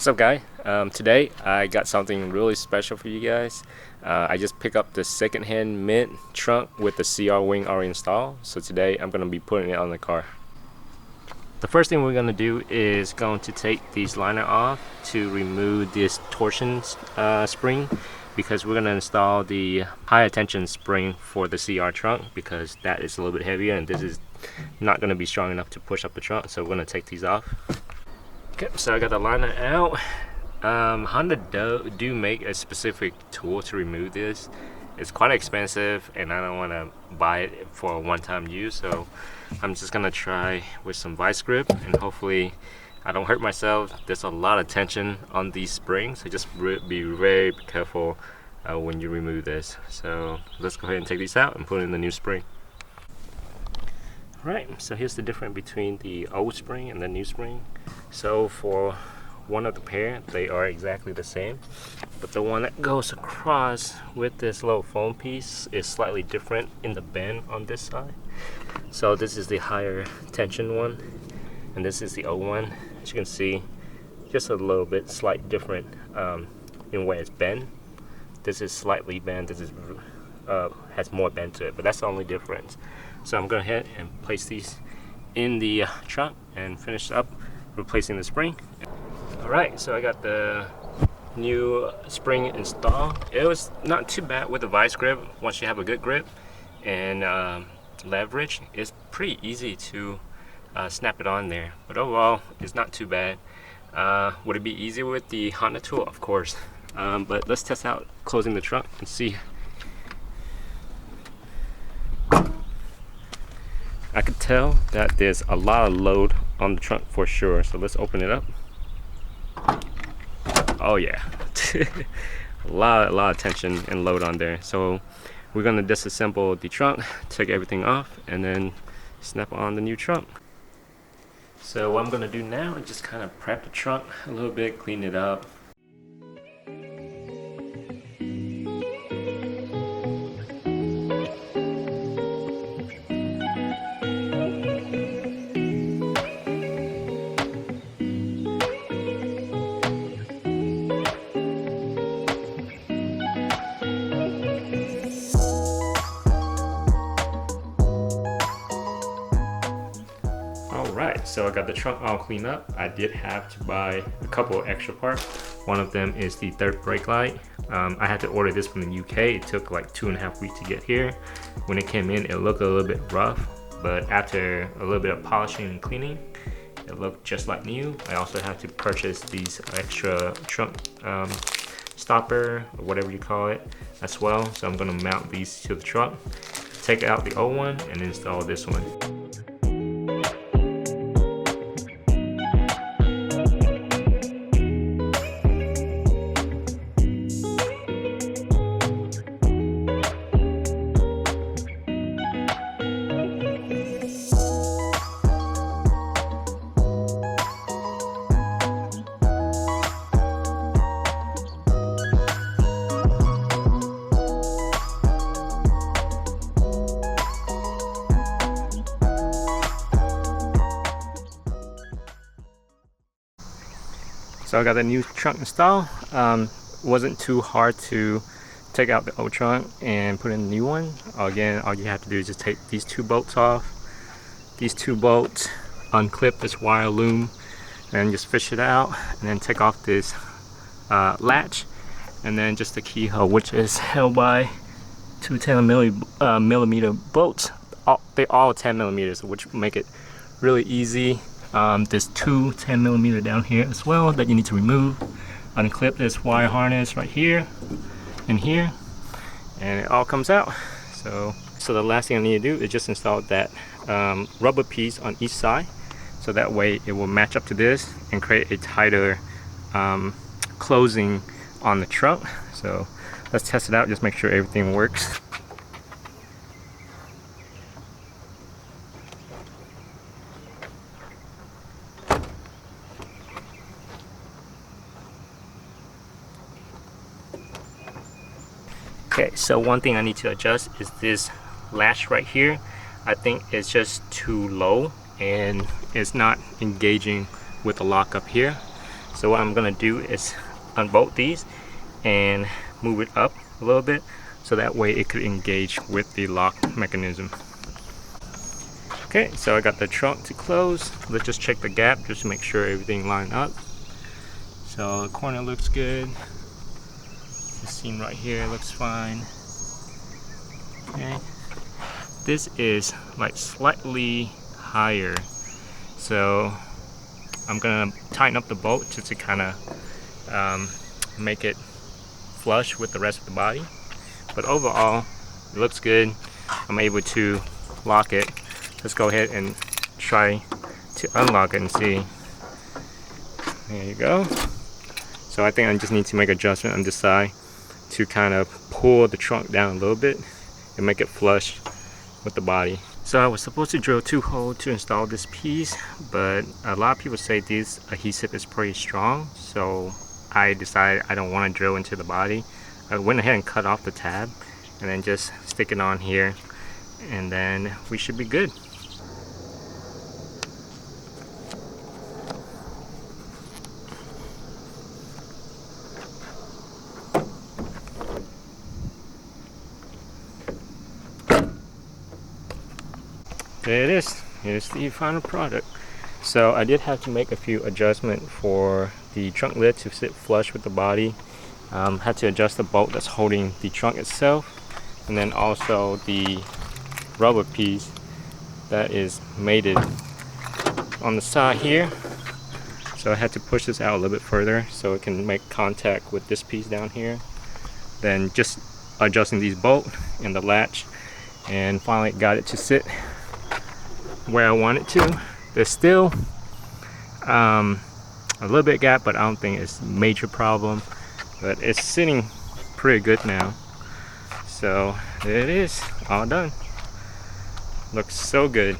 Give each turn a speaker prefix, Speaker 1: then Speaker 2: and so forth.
Speaker 1: What's up, guy? Today I got something really special for you guys. I just picked up the second-hand mint trunk with the CR wing already installed. So today I'm going to be putting it on the car. The first thing we're going to do is going to take these liner off to remove this torsion spring, because we're going to install the high tension spring for the CR trunk, because that is a little bit heavier and this is not going to be strong enough to push up the trunk. So we're going to take these off. Okay, so I got the liner out. Honda do make a specific tool to remove this. It's quite expensive and I don't want to buy it for a one-time use, so I'm just gonna try with some vice grip and hopefully I don't hurt myself. There's a lot of tension on these springs, so just be very careful when you remove this. So let's go ahead and take these out and put in the new spring. Right, so here's the difference between the old spring and the new spring. So for one of the pair, they are exactly the same, but the one that goes across with this little foam piece is slightly different in the bend on this side. So this is the higher tension one and this is the old one. As you can see, just a little bit slight different in where it's bent. This is slightly bent, this is has more bend to it, but that's the only difference. So I'm going to go ahead and place these in the trunk and finish up replacing the spring. Alright, so I got the new spring installed. It was not too bad with the vice grip. Once you have a good grip and leverage, it's pretty easy to snap it on there. But overall, it's not too bad. Would it be easier with the Honda tool? Of course. But let's test out closing the trunk and see. I could tell that there's a lot of load on the trunk for sure. So let's open it up. Oh yeah, a lot of tension and load on there. So we're gonna disassemble the trunk, take everything off, and then snap on the new trunk. So what I'm gonna do now is just kind of prep the trunk a little bit, clean it up. Alright, so I got the trunk all cleaned up. I did have to buy a couple of extra parts. One of them is the third brake light. I had to order this from the UK. It took like 2.5 weeks to get here. When it came in, it looked a little bit rough, but after a little bit of polishing and cleaning, it looked just like new. I also had to purchase these extra trunk stopper, or whatever you call it, as well. So I'm going to mount these to the trunk, take out the old one, and install this one. So I got the new trunk installed. Wasn't too hard to take out the old trunk and put in the new one. Again, all you have to do is just take these two bolts off. These two bolts, unclip this wire loom and just fish it out, and then take off this latch, and then just the keyhole, which is held by two 10 millimeter bolts. They're all 10 millimeters, which make it really easy. There's two 10 millimeter down here as well that you need to remove. Unclip this wire harness right here and here, and it all comes out. So the last thing I need to do is just install that rubber piece on each side, so that way it will match up to this and create a tighter closing on the trunk. So let's test it out, just make sure everything works. Okay, so one thing I need to adjust is this latch right here. I think it's just too low and it's not engaging with the lock up here. So what I'm gonna do is unbolt these and move it up a little bit so that way it could engage with the lock mechanism. Okay, so I got the trunk to close. Let's just check the gap just to make sure everything lined up. So the corner looks good. This seam right here looks fine. Okay, this is like slightly higher, so I'm gonna tighten up the bolt just to kind of make it flush with the rest of the body. But overall, it looks good. I'm able to lock it. Let's go ahead and try to unlock it and see. There you go. So I think I just need to make an adjustment on this side to kind of pull the trunk down a little bit and make it flush with the body. So I was supposed to drill 2 holes to install this piece, but a lot of people say this adhesive is pretty strong, so I decided I don't want to drill into the body. I went ahead and cut off the tab and then just stick it on here, and then we should be good. There it is. Here's the final product. So I did have to make a few adjustments for the trunk lid to sit flush with the body. Had to adjust the bolt that's holding the trunk itself, and then also the rubber piece that is mated on the side here. So I had to push this out a little bit further so it can make contact with this piece down here. Then just adjusting these bolts and the latch, and finally got it to sit where I want it to. There's still a little bit gap, but I don't think it's a major problem. But it's sitting pretty good now. So there it is, all done. Looks so good.